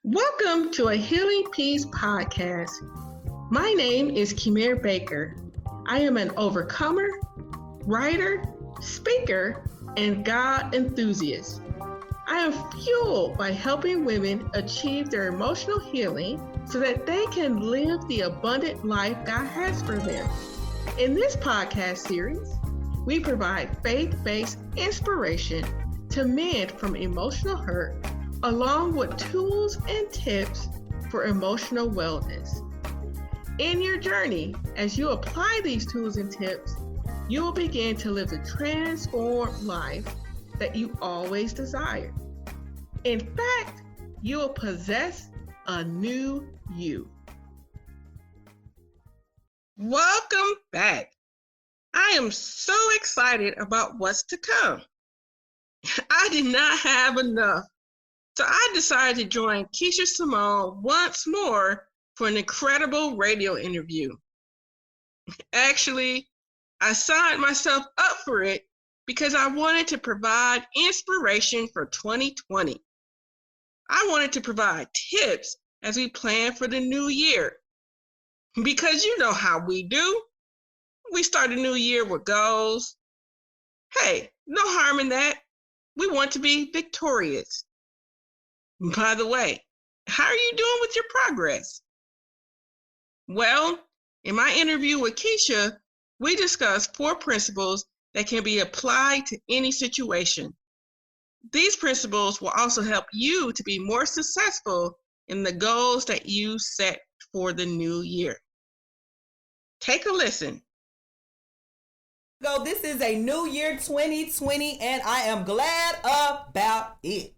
Welcome to a Healing Peace podcast. My name is Kimir Baker. I am an overcomer, writer, speaker, and God enthusiast. I am fueled by helping women achieve their emotional healing so that they can live the abundant life God has for them. In this podcast series, we provide faith-based inspiration to mend from emotional hurt, along with tools and tips for emotional wellness. In your journey, as you apply these tools and tips, you will begin to live the transformed life that you always desired. In fact, you will possess a new you. Welcome back. I am so excited about what's to come. I did not have enough. So I decided to join Keisha Simone once more for an incredible radio interview. Actually, I signed myself up for it because I wanted to provide inspiration for 2020. I wanted to provide tips as we plan for the new year. Because you know how we do. We start a new year with goals. Hey, no harm in that. We want to be victorious. By the way, how are you doing with your progress? Well, in my interview with Keisha, we discussed 4 principles that can be applied to any situation. These principles will also help you to be more successful in the goals that you set for the new year. Take a listen. So this is a new year 2020 and I am glad about it.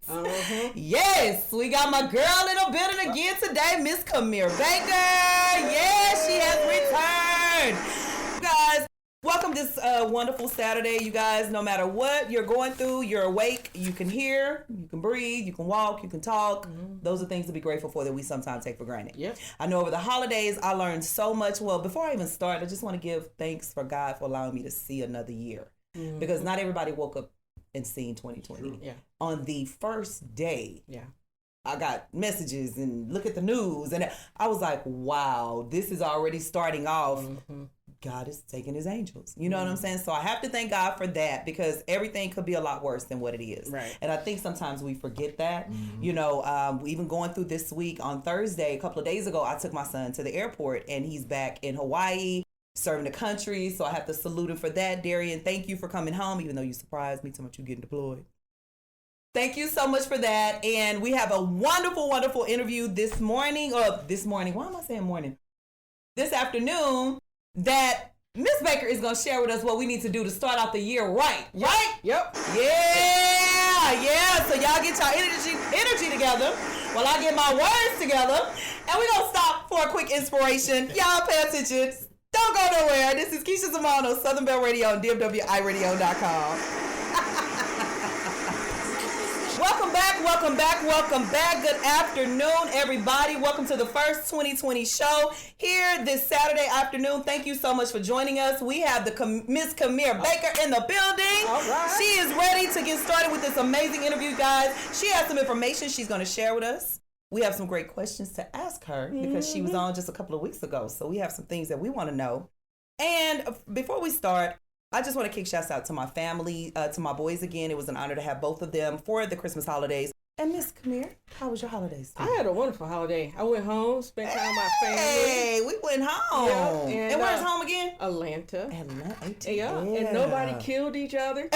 Yes, we got my girl in the building again today, Miss Kimir Baker. Yes, she has returned. You guys, welcome this wonderful Saturday. You guys, no matter what you're going through, you're awake, you can hear, you can breathe, you can walk, you can talk. Those are things to be grateful for that we sometimes take for granted. Yep. I know over the holidays, I learned so much. Well, before I even start, I just want to give thanks for God for allowing me to see another year. Because not everybody woke up and seen 2020. Yeah. On the first day, Yeah. I got messages and look at the news. And I was like, wow, this is already starting off. God is taking his angels. You know what I'm saying? So I have to thank God for that because everything could be a lot worse than what it is. Right. And I think sometimes we forget that. You know, even going through this week on Thursday, a couple of days ago, I took my son to the airport and he's back in Hawaii serving the country. So I have to salute him for that. Darian, thank you for coming home, even though you surprised me so much you getting deployed. Thank you so much for that. And we have a wonderful, wonderful interview this morning. Why am I saying morning? This afternoon that Miss Baker is going to share with us what we need to do to start out the year right. Right? Yep. Yeah. So y'all get your energy together while I get my words together. And we're going to stop for a quick inspiration. Y'all pay attention. Don't go nowhere. This is Keisha Simone on Southern Bell Radio and DFWIRadio.com. Welcome back. Good afternoon, everybody. Welcome to the first 2020 show here this Saturday afternoon. Thank you so much for joining us. We have the Miss Kimir Baker in the building. All right. She is ready to get started with this amazing interview, guys. She has some information she's going to share with us. We have some great questions to ask her because she was on just a couple of weeks ago. So we have some things that we want to know. And before we start, I just want to kick shouts out to my family, to my boys again. It was an honor to have both of them for the Christmas holidays. And Miss Kimir, how was your holidays? I had a wonderful holiday. I went home, spent time with my family. Hey, we went home. Yeah, and where's home again? Atlanta. Yeah. And nobody killed each other.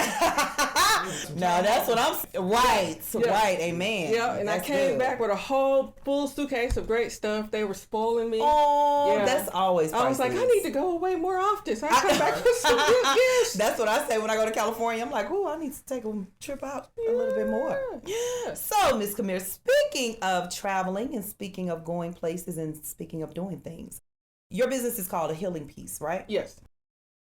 No, that's what I'm right. Yeah. Right, amen. Yeah, and that's I came good. back with a whole full suitcase of great stuff. They were spoiling me. Oh, Yeah. that's always I was like, I priceless. need to go away more often. So I come back with some good gifts. That's what I say when I go to California. I'm like, I need to take a trip out a little bit more. Yeah. So, Miss Kimir, speaking of traveling and speaking of going places and speaking of doing things, your business is called A Healing Peace, right? Yes.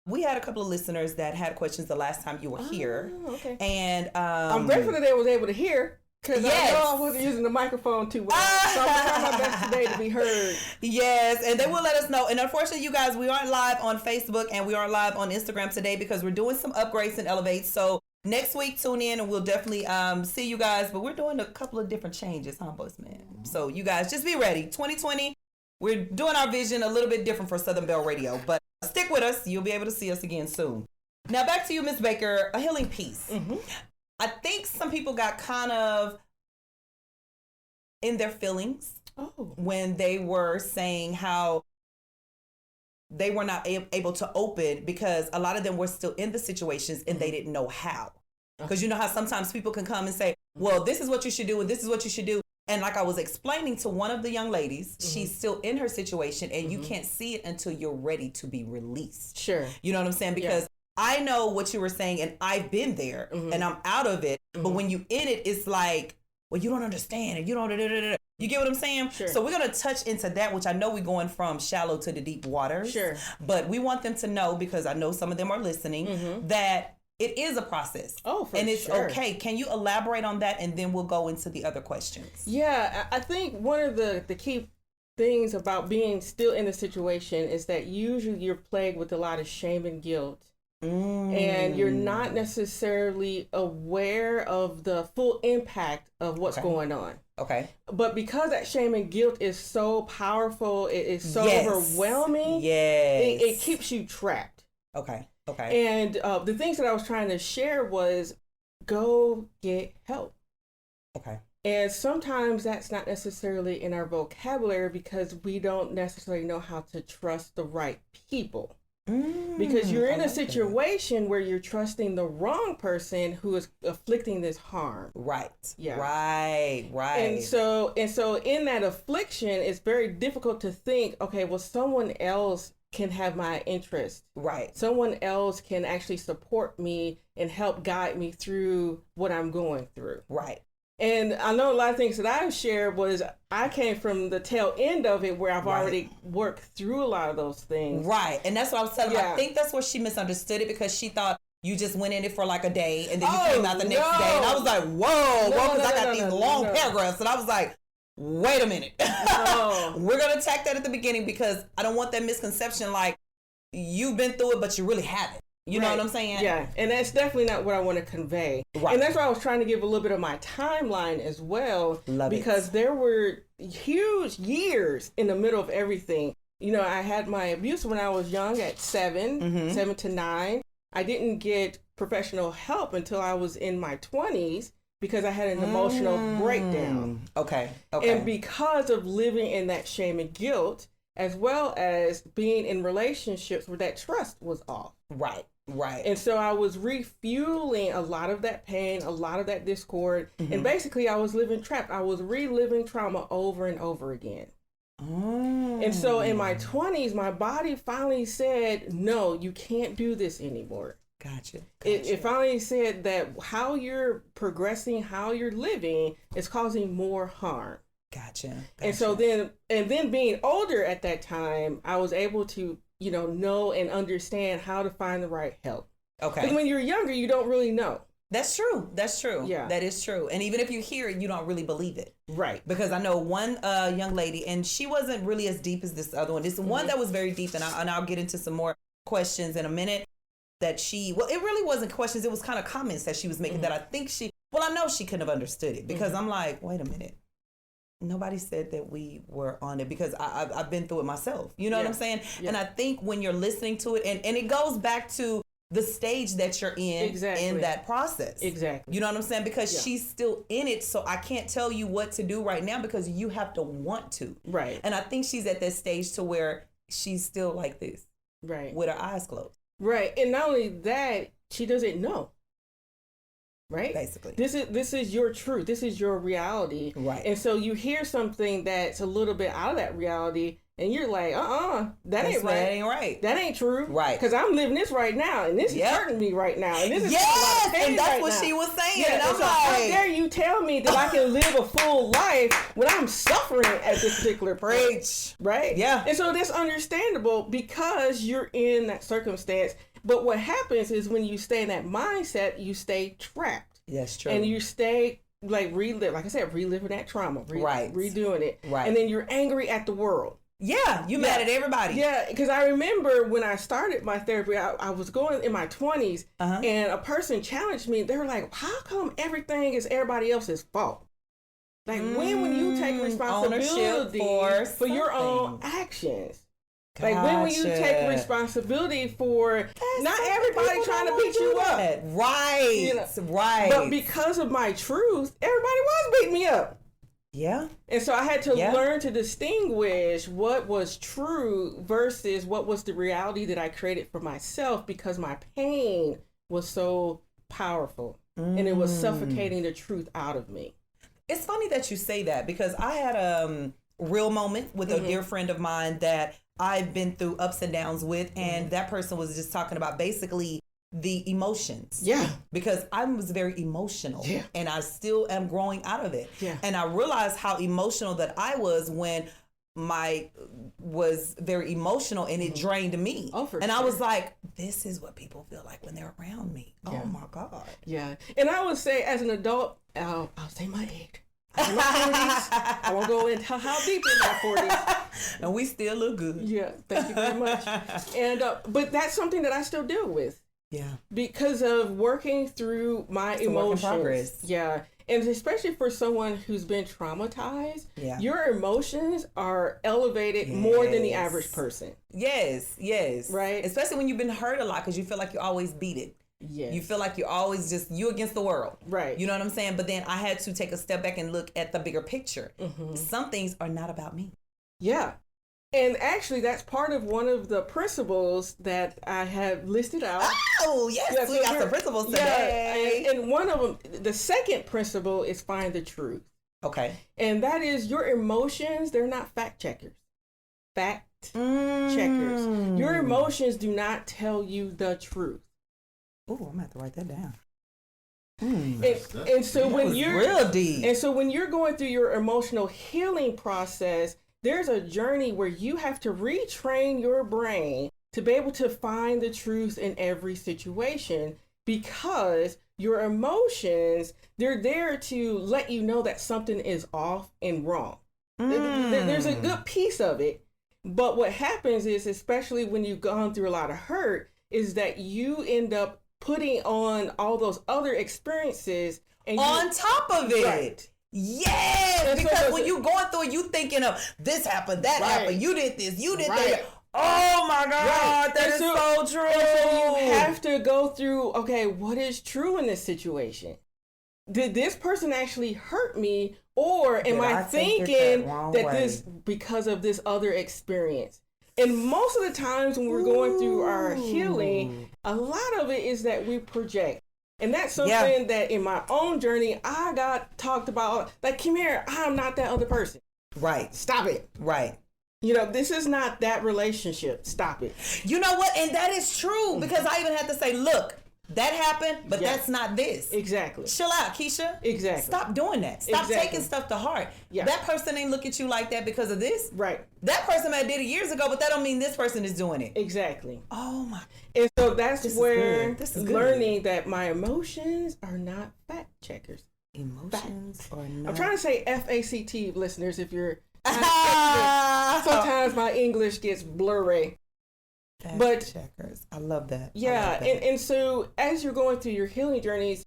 We had a couple of listeners that had questions the last time you were here. Oh, okay. And I'm grateful that they was able to hear. Because Yes. I know I wasn't using the microphone too well. So I'm trying my best today to be heard. Yes, and they will let us know. And unfortunately, you guys, we aren't live on Facebook and we aren't live on Instagram today because we're doing some upgrades and elevates. So Next week, tune in and we'll definitely see you guys. But we're doing a couple of different changes, huh, Bossman? So you guys just be ready. 2020, we're doing our vision a little bit different for Southern Belle Radio. But stick with us. You'll be able to see us again soon. Now back to you, Miss Baker, a healing piece. Mm-hmm. I think some people got kind of in their feelings when they were saying how they were not able to open because a lot of them were still in the situations and they didn't know how. Because you know how sometimes people can come and say, well, this is what you should do and this is what you should do. And like I was explaining to one of the young ladies, she's still in her situation and you can't see it until you're ready to be released. Sure. You know what I'm saying? Because I know what you were saying and I've been there and I'm out of it. But when you in it, it's like, well, you don't understand and you don't, you get what I'm saying? Sure. So we're going to touch into that, which I know we're going from shallow to the deep waters. Sure. But we want them to know, because I know some of them are listening, that it is a process. Oh, for And it's sure. okay. Can you elaborate on that? And then we'll go into the other questions. Yeah, I think one of the key things about being still in the situation is that usually you're plagued with a lot of shame and guilt. And you're not necessarily aware of the full impact of what's going on. Okay. But because that shame and guilt is so powerful, it is so overwhelming, it keeps you trapped. Okay. Okay. And the things that I was trying to share was go get help. Okay. And sometimes that's not necessarily in our vocabulary because we don't necessarily know how to trust the right people. Because you're in a situation where you're trusting the wrong person who is afflicting this harm. Right. Yeah. Right. And so in that affliction, it's very difficult to think, okay, well, someone else can have my interest. Right. Someone else can actually support me and help guide me through what I'm going through. Right. And I know a lot of things that I've shared was I came from the tail end of it where I've already worked through a lot of those things. Right. And that's what I was telling her. I think that's where she misunderstood it because she thought you just went in it for like a day and then you came out the next day. And I was like, whoa, because I got these long paragraphs. And I was like, wait a minute. We're going to attack that at the beginning because I don't want that misconception like you've been through it, but you really haven't. You know what I'm saying? Yeah, and that's definitely not what I want to convey. Right. And that's why I was trying to give a little bit of my timeline as well. Because there were huge years in the middle of everything. You know, I had my abuse when I was young at 7 to 9. I didn't get professional help until I was in my 20s because I had an emotional breakdown. Okay. And because of living in that shame and guilt, as well as being in relationships where that trust was off. Right. And so I was refueling a lot of that pain, a lot of that discord. And basically I was living trapped. I was reliving trauma over and over again. And so in my 20s, my body finally said, no, you can't do this anymore. Gotcha. It finally said that how you're progressing, how you're living is causing more harm. Gotcha. And so then being older at that time, I was able to, know and understand how to find the right help. Okay. Because when you're younger, you don't really know. That's true. Yeah. That is true. And even if you hear it, you don't really believe it. Right. Because I know one young lady, and she wasn't really as deep as this other one. This one that was very deep, and I'll get into some more questions in a minute. That it really wasn't questions. It was kind of comments that she was making that I think I know she couldn't have understood it because I'm like, wait a minute. Nobody said that we were on it because I've been through it myself. You know what I'm saying? Yeah. And I think when you're listening to it, and it goes back to the stage that you're in in that process. Exactly. You know what I'm saying? Because she's still in it, so I can't tell you what to do right now because you have to want to. Right. And I think she's at that stage to where she's still like this. Right. With her eyes closed. Right. And not only that, she doesn't know. Right? Basically. This is your truth. This is your reality. Right. And so you hear something that's a little bit out of that reality and you're like, that ain't right. That ain't right. That ain't true. Right. Because I'm living this right now and this is hurting me right now. And this is and that's what she was saying. Yeah, and I'm so how dare you tell me that I can live a full life when I'm suffering at this particular point. Right? Yeah. And so that's understandable because you're in that circumstance. But what happens is when you stay in that mindset, you stay trapped. That's true. And you stay reliving that trauma. Redoing it. Right. And then you're angry at the world. Yeah, you mad at everybody. Yeah, because I remember when I started my therapy, I was going in my 20s, and a person challenged me. They were like, how come everything is everybody else's fault? Like, when will you take responsibility for your own actions? Like, when will you take responsibility for not everybody trying to beat you up? Right, you know? Right. But because of my truth, everybody was beating me up. Yeah. And so I had to learn to distinguish what was true versus what was the reality that I created for myself, because my pain was so powerful and it was suffocating the truth out of me. It's funny that you say that, because I had a real moment with a dear friend of mine that I've been through ups and downs with, and that person was just talking about basically the emotions. Yeah. Because I was very emotional. Yeah. And I still am growing out of it. Yeah. And I realized how emotional that I was when was very emotional, and it drained me. Oh, for and sure. I was like, this is what people feel like when they're around me. Yeah. Oh my God. Yeah. And I would say, as an adult, I'll say my age. I'm in my 40s. I won't go into how deep in my 40s. And we still look good. Yeah. Thank you very much. And but that's something that I still deal with. Yeah. Because of working through my emotions. Work in progress. Yeah. And especially for someone who's been traumatized, your emotions are elevated more than the average person. Yes, yes. Right? Especially when you've been hurt a lot, because you feel like you always beat it. Yes. You feel like you're always just you against the world. Right. You know what I'm saying? But then I had to take a step back and look at the bigger picture. Some things are not about me. Yeah. And actually, that's part of one of the principles that I have listed out. Oh, yes. We got some principles today. Yeah, and one of them, the second principle is find the truth. Okay. And that is, your emotions, they're not fact checkers. Fact checkers. Your emotions do not tell you the truth. Oh, I'm going to have to write that down. And so when you're real deep. And so when you're going through your emotional healing process, there's a journey where you have to retrain your brain to be able to find the truth in every situation, because your emotions, they're there to let you know that something is off and wrong. There's a good piece of it, but what happens is, especially when you've gone through a lot of hurt, is that you end up putting on all those other experiences and on top of it. Right. Yes, And because so when you going through it, you thinking of this happened, that happened, you did this, you did that. Oh my God, that is so true. So you have to go through, okay, what is true in this situation? Did this person actually hurt me, or am I thinking that this because of this other experience? And most of the times when we're going through our healing, a lot of it is that we project. And that's something that in my own journey, I got talked about, like, come here, I'm not that other person. Right. Stop it. Right. You know, this is not that relationship. Stop it. You know what? And that is true, because I even had to say, look, that happened, but that's not this. Exactly. Chill out, Keisha. Exactly. Stop doing that. Stop taking stuff to heart. Yeah. That person ain't look at you like that because of this. Right. That person might have did it years ago, but that don't mean this person is doing it. Exactly. Oh my. And so that's where this is learning that my emotions are not fact checkers. Emotions are not. I'm trying to say FACT, listeners, if you're sometimes my English gets blurry. But checkers. I love that. Yeah. Love that. And so as you're going through your healing journeys,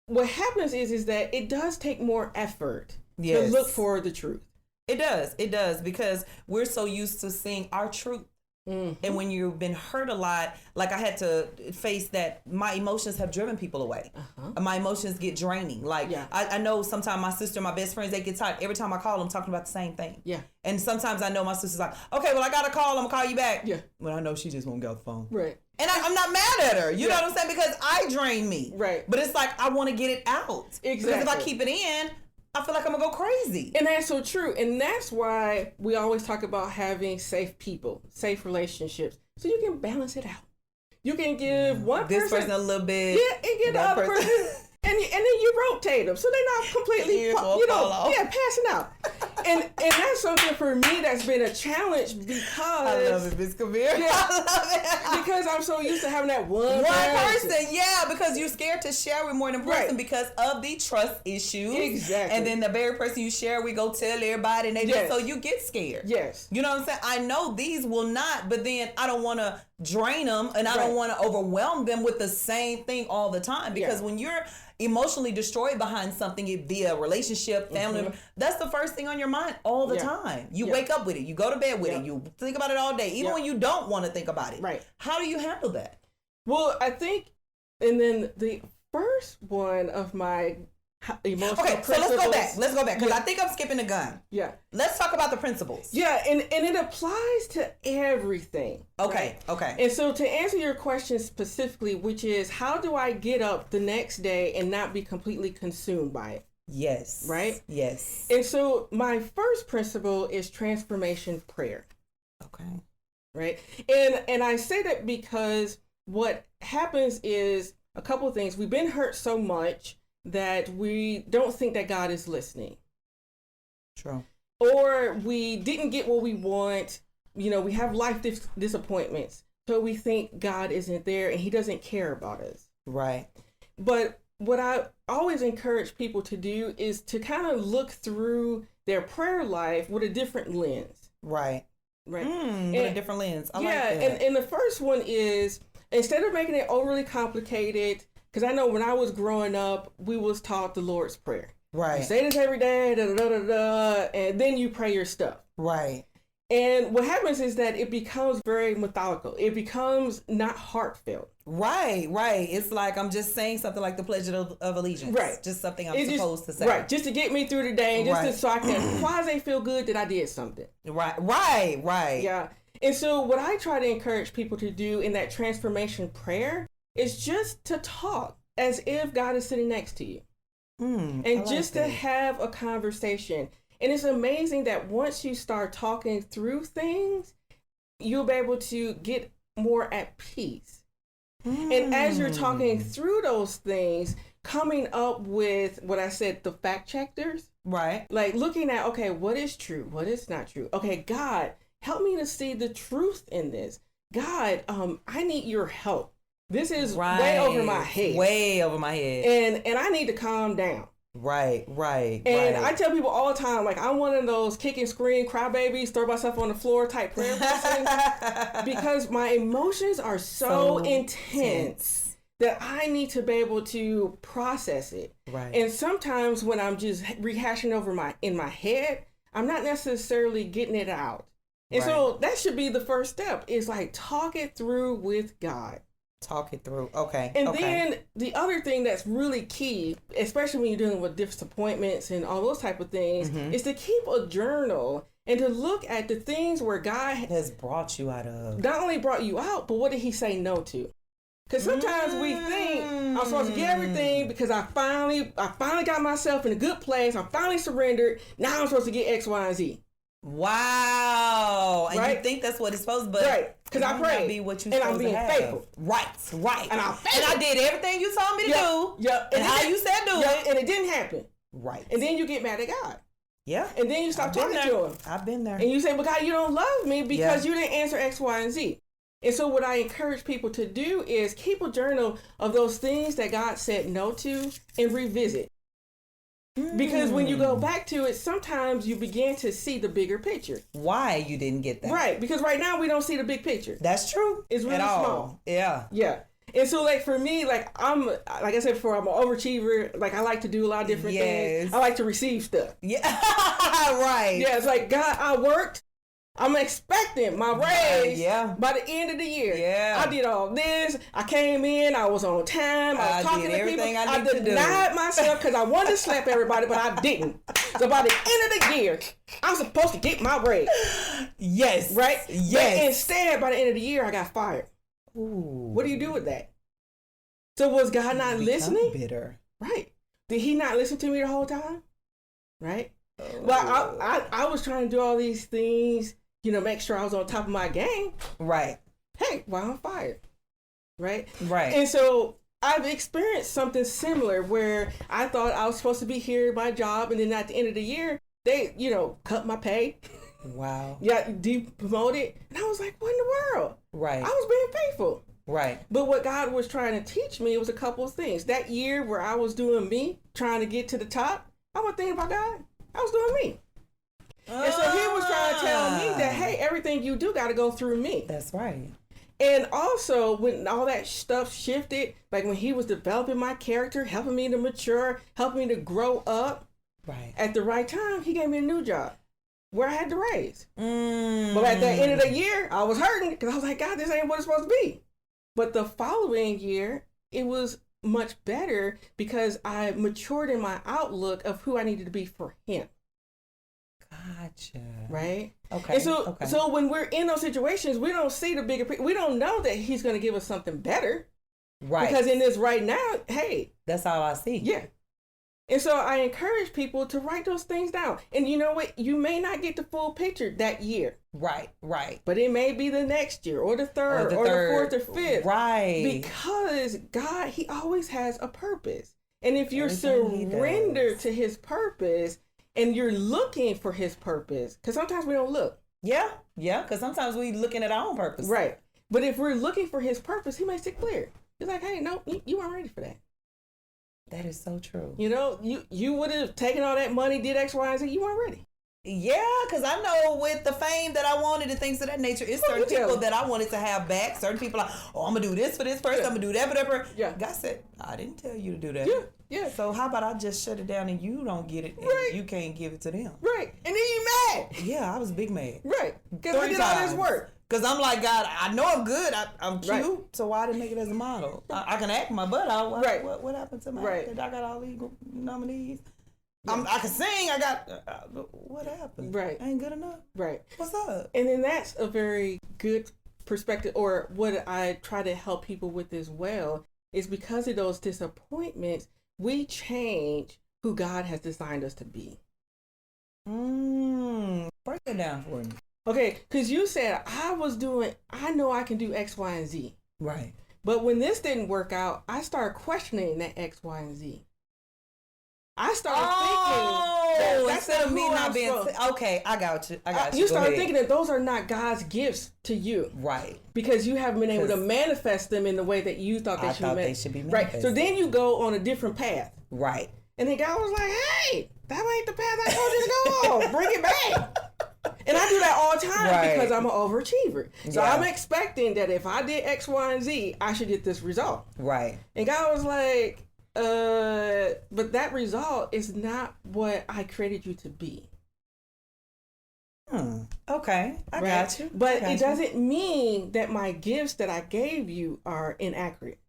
what happens is that it does take more effort to look for the truth. It does, because we're so used to seeing our truth. And when you've been hurt a lot, like I had to face that my emotions have driven people away. My emotions get draining. Like I know sometimes my sister, my best friends, they get tired. Every time I call them, talking about the same thing. Yeah. And sometimes I know my sister's like, okay, well, I got to call. I'm going to call you back. Yeah. But I know she just won't get off the phone. Right. And I'm not mad at her. You know what I'm saying? Because I drain me. Right. But it's like, I want to get it out. Exactly. Because if I keep it in, I feel like I'm going to go crazy. And that's so true. And that's why we always talk about having safe people, safe relationships, so you can balance it out. You can give one person a little bit. Yeah, and give the other person. And then you rotate them so they're not completely, passing out. And that's something for me that's been a challenge because I love it, Miss Kabir. Yeah, I love it. because I'm so used to having that one person. Yeah, because you're scared to share with more than one person Right. because of the trust issues. Exactly. And then the very person you share, we go tell everybody, and they Yes. so you get scared. Yes. You know what I'm saying? I know these will not, but then I don't want to drain them, and I Right. don't want to overwhelm them with the same thing all the time. Because Yeah. when you're emotionally destroyed behind something, it be a relationship, family, that's the first thing on your mind all the Yeah. time. You Yeah. wake up with it, you go to bed with Yeah. it, you think about it all day, even Yeah. when you don't want to think about it. Right. How do you handle that? Well, I think, and then the first one of my emotional Okay, so let's go principles- back. Let's go back because Yeah. I think I'm skipping the gun. Yeah. Let's talk about the principles. Yeah, and it applies to everything. Okay, right? okay. And so to answer your question specifically, which is how do I get up the next day and not be completely consumed by it? Yes. Right? Yes. And so my first principle is transformation prayer. Okay. Right? And I say that because what happens is a couple of things. We've been hurt so much that we don't think that God is listening. True. Or we didn't get what we want. You know, we have life disappointments. So we think God isn't there and he doesn't care about us. Right. But what I always encourage people to do is to kind of look through their prayer life with a different lens. Right. Right. With a different lens. I yeah, like that. and the first one is instead of making it overly complicated, because I know when I was growing up, we was taught the Lord's Prayer. Right. You say this every day, da, da, da, da, da, and then you pray your stuff. Right. And what happens is that it becomes very methodical. It becomes not heartfelt. Right. Right. It's like I'm just saying something like the Pledge of Allegiance. Right. Just something I'm It's supposed just, to say. Right. Just to get me through the day and just Right. so I can quasi feel good that I did something. Right. Right. Right. Yeah. And so what I try to encourage people to do in that transformation prayer is just to talk as if God is sitting next to you. And I like just to that. have a conversation. And it's amazing that once you start talking through things, you'll be able to get more at peace. And as you're talking through those things, coming up with what I said, the fact checkers, Right. like looking at, okay, what is true? What is not true? Okay, God, help me to see the truth in this. God, I need your help. This is way over my head. Way over my head. And I need to calm down. Right. Right. And right. I tell people all the time, like, I'm one of those kick and scream, crybabies, throw myself on the floor type prayer person because my emotions are so intense that I need to be able to process it. Right. And sometimes when I'm just rehashing over in my head, I'm not necessarily getting it out. And so that should be the first step is like talk it through with God. Talk it through. Okay. And okay. then the other thing that's really key, especially when you're dealing with disappointments and all those type of things, is to keep a journal and to look at the things where God has brought you out of. not only brought you out, but what did he say no to? Because sometimes we think I'm supposed to get everything because I finally got myself in a good place. I finally surrendered. Now I'm supposed to get X, Y, and Z. Wow. And Right? you think that's what it's supposed to be. Right. Because I prayed. Be what you and supposed I'm being to have. faithful. Right. Right. And I'm faithful. And I did everything you told me to do. Yep. And how you said do it. And it didn't happen. Right. And then you get mad at God. Yeah. And then you stop I've been talking to him. I've been there. And you say, but God, you don't love me because you didn't answer X, Y, and Z. And so what I encourage people to do is keep a journal of those things that God said no to and revisit. Because when you go back to it, sometimes you begin to see the bigger picture. Why you didn't get that. Right. Because right now we don't see the big picture. That's true. It's really At all. small. Yeah. Yeah. And so like for me, like like I said before, I'm an overachiever. Like I like to do a lot of different things. I like to receive stuff. Yeah. Right. Yeah. It's like, God, I worked. I'm expecting my raise by the end of the year. Yeah. I did all this. I came in. I was on time. I was talking did to people. everything I need to do. denied myself because I wanted to slap everybody, but I didn't. So by the end of the year, I'm supposed to get my raise. Yes. Right? Yes. But instead, by the end of the year, I got fired. Ooh. What do you do with that? So was God not listening? Bitter. Right. Did he not listen to me the whole time? Right? Well, I was trying to do all these things, you know, make sure I was on top of my game. Right. Hey, well, I'm fired. Right? Right. And so I've experienced something similar where I thought I was supposed to be here at my job, and then at the end of the year, They, cut my pay. Wow. Yeah, depromoted. And I was like, what in the world? Right. I was being faithful. Right. But what God was trying to teach me was a couple of things. That year where I was doing me, trying to get to the top, I wasn't thinking about God. I was doing me. And so he was trying to tell me that, hey, everything you do got to go through me. That's right. And also, when all that stuff shifted, like when he was developing my character, helping me to mature, helping me to grow up, right, at the right time, he gave me a new job where I had to raise. But at the end of the year, I was hurting because I was like, God, this ain't what it's supposed to be. But the following year, it was much better because I matured in my outlook of who I needed to be for him. Gotcha. Right? Okay. And so when we're in those situations, we don't see the bigger picture. We don't know that he's going to give us something better. Right. Because in this right now, hey. That's all I see. Yeah. And so I encourage people to write those things down. And you know what? You may not get the full picture that year. Right, right. But it may be the next year or the third or the fourth or fifth. Right. Because God, he always has a purpose. And if you're surrendered to his purpose and you're looking for his purpose, because sometimes we don't look. Yeah, because sometimes we looking at our own purpose. Right. But if we're looking for his purpose, he makes it clear. He's like, hey, no, you weren't ready for that. That is so true. You would have taken all that money, did X, Y, and Z. You weren't ready. Yeah, because I know with the fame that I wanted and things of that nature, it's certain people that I wanted to have back. Certain people like, I'm going to do this for this person. I'm going to do that for that person. Yeah. God said, I didn't tell you to do that. Yeah. So how about I just shut it down and you don't get it and you can't give it to them. Right. And then you mad. Yeah, I was big mad. Right. Because I did all this work. Because I'm like, God, I know I'm good. I'm cute. So why didn't make it as a model? I can act my butt out. What happened to my acting? I got all these nominees. Yeah. I can sing. I got... what happened? Right. I ain't good enough. Right. What's up? And then that's a very good perspective, or what I try to help people with as well, is because of those disappointments, we change who God has designed us to be. Break it down for me. Okay, because you said I know I can do X, Y, and Z. Right. But when this didn't work out, I started questioning that X, Y, and Z. I started thinking instead of me not being okay, I got you. You started thinking that those are not God's gifts to you, right? Because you haven't been able to manifest them in the way that you thought they should be manifested. Right. So then you go on a different path, right? And then God was like, "Hey, that ain't the path I told you to go on. Bring it back." And I do that all the time because I'm an overachiever. So I'm expecting that if I did X, Y, and Z, I should get this result. Right. And God was like, but that result is not what I created you to be. Okay. I got you. But it doesn't mean that my gifts that I gave you are inaccurate.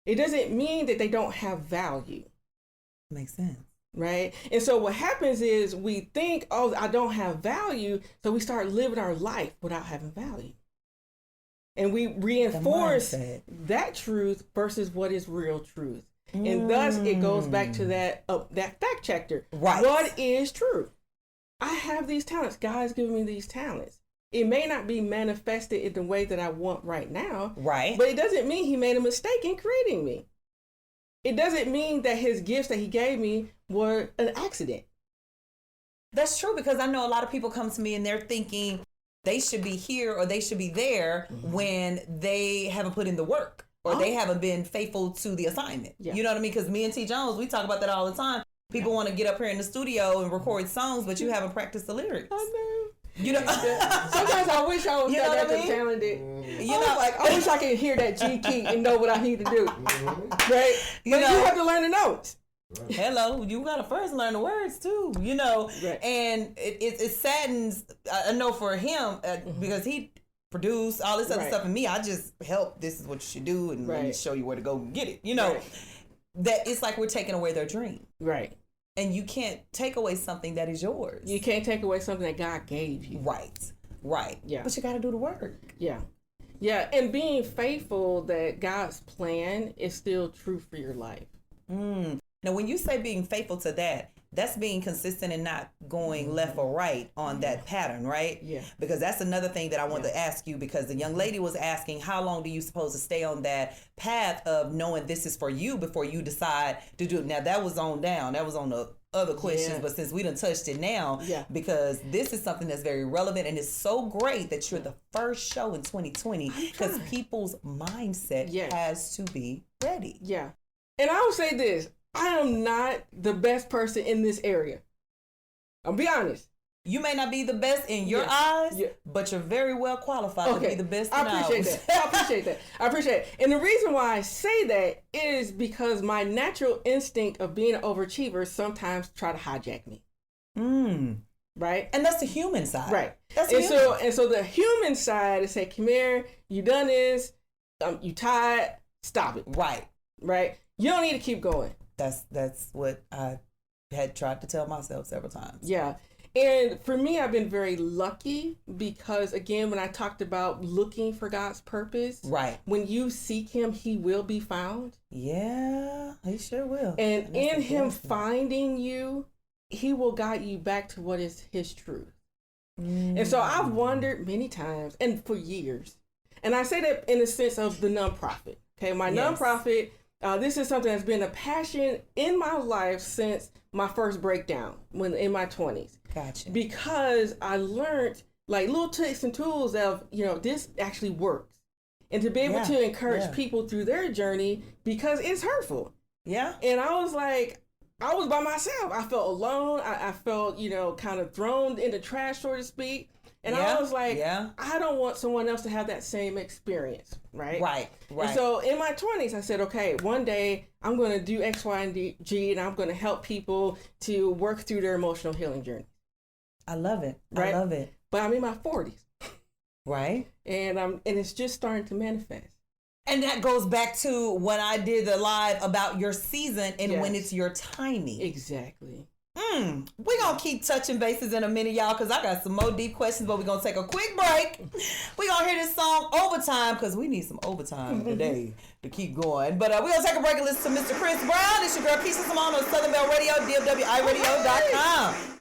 It doesn't mean that they don't have value. Makes sense. Right? And so what happens is we think, oh, I don't have value. So we start living our life without having value. And we reinforce that truth versus what is real truth. And thus it goes back to that fact checker. Right. What is true? I have these talents. God's given me these talents. It may not be manifested in the way that I want right now. Right. But it doesn't mean he made a mistake in creating me. It doesn't mean that his gifts that he gave me were an accident. That's true, because I know a lot of people come to me and they're thinking they should be here or they should be there when they haven't put in the work or they haven't been faithful to the assignment. Yeah. You know what I mean? Because me and T. Jones, we talk about that all the time. People want to get up here in the studio and record songs, but you haven't practiced the lyrics. I know. You know, sometimes I wish I was that talented. I wish I could hear that G key and know what I need to do. Right? But you have to learn the notes. Hello, you gotta first learn the words too, and it saddens. I know for him because he produced all this other stuff, and me, I just help. This is what you should do, and let me show you where to go get it. That it's like we're taking away their dream, right? And you can't take away something that is yours. You can't take away something that God gave you. Right. Yeah. But you got to do the work. Yeah. And being faithful that God's plan is still true for your life. Now, when you say being faithful to that, that's being consistent and not going left or right on that pattern, right? Yeah. Because that's another thing that I wanted to ask you, because the young lady was asking, how long do you suppose to stay on that path of knowing this is for you before you decide to do it? Now, that was on down. That was on the other questions, but since we done touched it now, because this is something that's very relevant, and it's so great that you're the first show in 2020, because people's mindset has to be ready. Yeah. And I will say this, I am not the best person in this area. I'll be honest. You may not be the best in your eyes, but you're very well qualified to be the best in ours. I appreciate that. I appreciate it. And the reason why I say that is because my natural instinct of being an overachiever sometimes try to hijack me. Right? And that's the human side. Right. That's so the human side is say, come here, you done this, you tired, stop it. Right? You don't need to keep going. That's what I had tried to tell myself several times. Yeah. And for me, I've been very lucky because, again, when I talked about looking for God's purpose, when you seek him, he will be found. Yeah, he sure will. And in him finding you, he will guide you back to what is his truth. And so I've wondered many times and for years, and I say that in the sense of the nonprofit. Okay, my nonprofit, this is something that's been a passion in my life since my first breakdown when in my 20s. Gotcha. Because I learned like little tricks and tools of, this actually works. And to be able to encourage people through their journey because it's hurtful. Yeah. And I was like, I was by myself. I felt alone. I felt, kind of thrown in the trash, so to speak. And I was like, I don't want someone else to have that same experience. Right. And so in my 20s, I said, okay, one day I'm going to do X, Y, and G, and I'm going to help people to work through their emotional healing journey. I love it. I love it. But I'm in my 40s. Right. And it's just starting to manifest. And that goes back to when I did the live about your season and when it's your timing. Exactly. We're going to keep touching bases in a minute, y'all, because I got some more deep questions, but we're going to take a quick break. We're going to hear this song, Overtime, because we need some overtime today to keep going. But we're going to take a break and listen to Mr. Chris Brown. It's your girl, Keisha Simone on Southern Bell Radio, DFWIRadio.com.